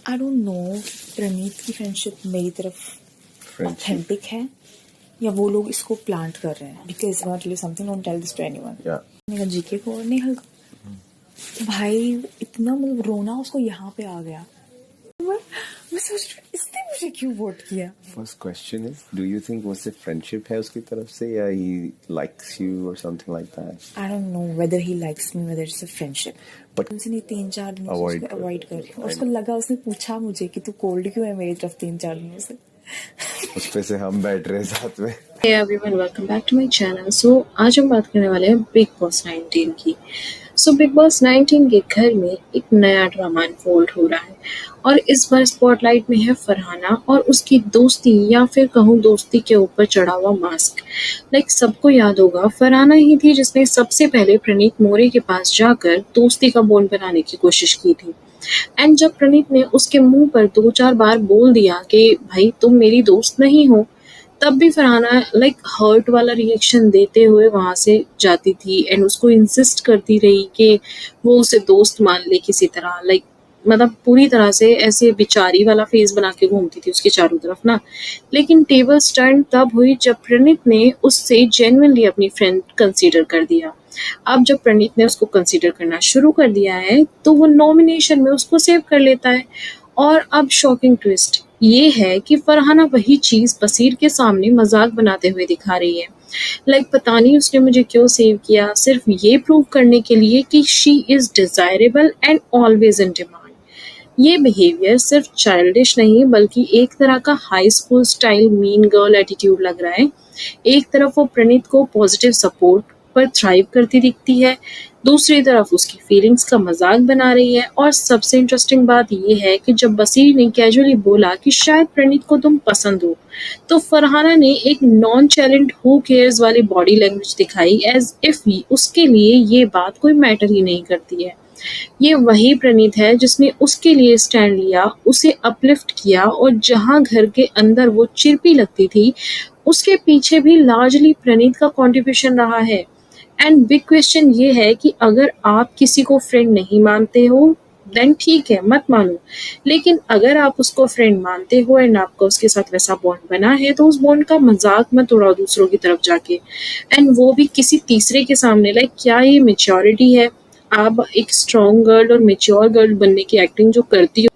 I don't know प्रणीत की friendship मेरी तरफ ऑथेंटिक है या वो लोग इसको प्लांट कर रहे हैं। Because I want to tell you something, don't tell this to anyone. मैंने जीके को नहीं हल्का भाई इतना मतलब रोना उसको यहाँ पे आ गया। मैं सोच रही हूँ इसने मुझे क्यों वोट किया। First question is, do you think वो सिर्फ फ्रेंडशिप है उसकी तरफ से या ही लाइक्स यू और something like that? I don't know whether he likes me, whether it's a friendship. But उनसे नहीं 3-4 दिनों से अवॉइड उसको अवॉइड कर रही हूँ। उसको लगा, उसने पूछा मुझे कि तू कोल्ड क्यों है मेरी तरफ 3-4 दिनों से। उस पे से हम बैठ रहे हैं साथ में। Hey everyone, welcome back to my channel. So आज हम बात करने वाले हैं बिग बॉस 19 की। बिग बॉस 19 के घर में एक नया ड्रामा अनफोल्ड हो रहा है और इस बार स्पॉटलाइट में है फरहाना और उसकी दोस्ती या फिर कहूँ दोस्ती के ऊपर चढ़ा हुआ मास्क। सबको याद होगा फरहाना ही थी जिसने सबसे पहले प्रणीत मोरे के पास जाकर दोस्ती का बॉन्ड बनाने की कोशिश की थी। एंड जब प्रणीत ने उसके मुंह पर 2-4 बार बोल दिया कि भाई तुम मेरी दोस्त नहीं हो, तब भी फरहाना हर्ट वाला रिएक्शन देते हुए वहां से जाती थी एंड उसको इंसिस्ट करती रही कि वो उसे दोस्त मान ले किसी तरह। मतलब पूरी तरह से ऐसे बेचारी वाला फेस बना के घूमती थी उसके चारों तरफ ना। लेकिन टेबल्स टर्न तब हुई जब प्रणीत ने उससे जेन्युइनली अपनी फ्रेंड कंसीडर कर दिया। अब जब प्रणीत ने उसको कंसीडर करना शुरू कर दिया है तो वो नॉमिनेशन में उसको सेव कर लेता है। और अब शॉकिंग ट्विस्ट ये है कि फरहाना वही चीज बसीर के सामने मजाक बनाते हुए दिखा रही है। पता नहीं उसने मुझे क्यों सेव किया, सिर्फ ये प्रूव करने के लिए कि she is desirable and always in demand. ये बिहेवियर सिर्फ चाइल्डिश नहीं बल्कि एक तरह का high school style mean girl attitude लग रहा है। एक तरफ वो प्रणीत को पॉजिटिव सपोर्ट पर थ्राइव करती दिखती है, दूसरी तरफ उसकी फीलिंग्स का मजाक बना रही है। और सबसे इंटरेस्टिंग बात ये है कि जब बसीर ने कैजुअली बोला कि शायद प्रणीत को तुम पसंद हो, तो फरहाना ने एक नॉन चैलेंज हु केयर्स वाली बॉडी लैंग्वेज दिखाई, एज इफ उसके लिए ये बात कोई मैटर ही नहीं करती है। ये वही प्रणीत है जिसने उसके लिए स्टैंड लिया, उसे अपलिफ्ट किया और जहां घर के अंदर वो चिरपी लगती थी उसके पीछे भी लार्जली प्रणीत का कंट्रीब्यूशन रहा है। एंड बिग क्वेश्चन ये है कि अगर आप किसी को फ्रेंड नहीं मानते हो देन ठीक है, मत मानो। लेकिन अगर आप उसको फ्रेंड मानते हो एंड आपका उसके साथ वैसा बॉन्ड बना है तो उस बॉन्ड का मजाक मत उड़ाओ दूसरों की तरफ जाके, एंड वो भी किसी तीसरे के सामने। क्या ये मेच्योरिटी है? आप एक स्ट्रॉन्ग गर्ल और मेच्योर गर्ल बनने की एक्टिंग जो करती हो।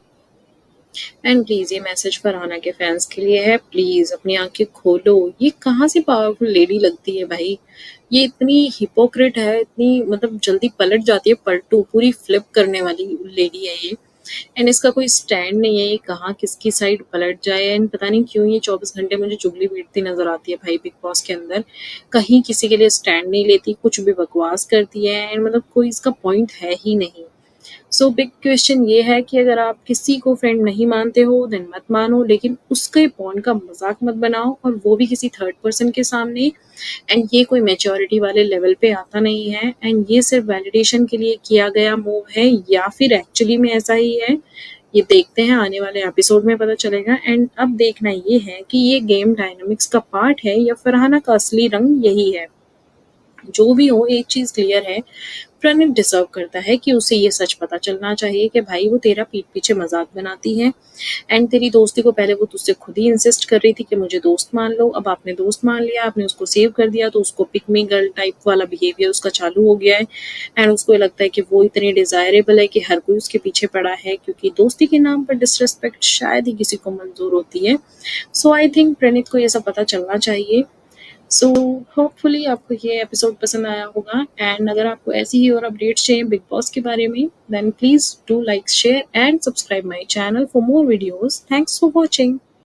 एंड प्लीज ये मैसेज फरहाना के फैंस के लिए है, प्लीज अपनी आंखें खोलो। ये कहाँ से पावरफुल लेडी लगती है भाई, ये इतनी हिपोक्रेट है, इतनी मतलब जल्दी पलट जाती है, पलटू पूरी फ्लिप करने वाली लेडी है ये। एंड इसका कोई स्टैंड नहीं है, ये कहाँ किसकी साइड पलट जाए। एंड पता नहीं क्यों ये 24 घंटे मुझे चुगली पीटती नजर आती है भाई बिग बॉस के अंदर। कहीं किसी के लिए स्टैंड नहीं लेती, कुछ भी बकवास करती है एंड मतलब कोई इसका पॉइंट है ही नहीं। बिग क्वेश्चन ये है कि अगर आप किसी को फ्रेंड नहीं मानते हो देन मत मानो, लेकिन उसके बॉन्ड का मजाक मत बनाओ, और वो भी किसी थर्ड पर्सन के सामने। एंड ये कोई मैच्योरिटी वाले लेवल पे आता नहीं है, एंड ये सिर्फ वैलिडेशन के लिए किया गया मूव है या फिर एक्चुअली में ऐसा ही है, ये देखते हैं आने वाले एपिसोड में पता चलेगा। एंड अब देखना ये है कि ये गेम डायनामिक्स का पार्ट है या फरहाना का असली रंग यही है। जो भी हो, एक चीज क्लियर है, प्रणीत डिजर्व करता है कि उसे ये सच पता चलना चाहिए कि भाई वो तेरा पीठ पीछे मजाक बनाती है। एंड तेरी दोस्ती को पहले वो तुझसे खुद ही इंसिस्ट कर रही थी कि मुझे दोस्त मान लो, अब आपने दोस्त मान लिया, आपने उसको सेव कर दिया तो उसको पिक मी गर्ल टाइप वाला बिहेवियर उसका चालू हो गया है। एंड उसको लगता है कि वो इतनी डिजायरेबल है कि हर कोई उसके पीछे पड़ा है, क्योंकि दोस्ती के नाम पर डिसरिस्पेक्ट शायद ही किसी को मंजूर होती है। आई थिंक प्रणीत को ये सब पता चलना चाहिए। होपफुली आपको ये एपिसोड पसंद आया होगा, एंड अगर आपको ऐसी ही और अपडेट्स चाहिए बिग बॉस के बारे में then please do like, share and subscribe my channel for more videos. Thanks for watching.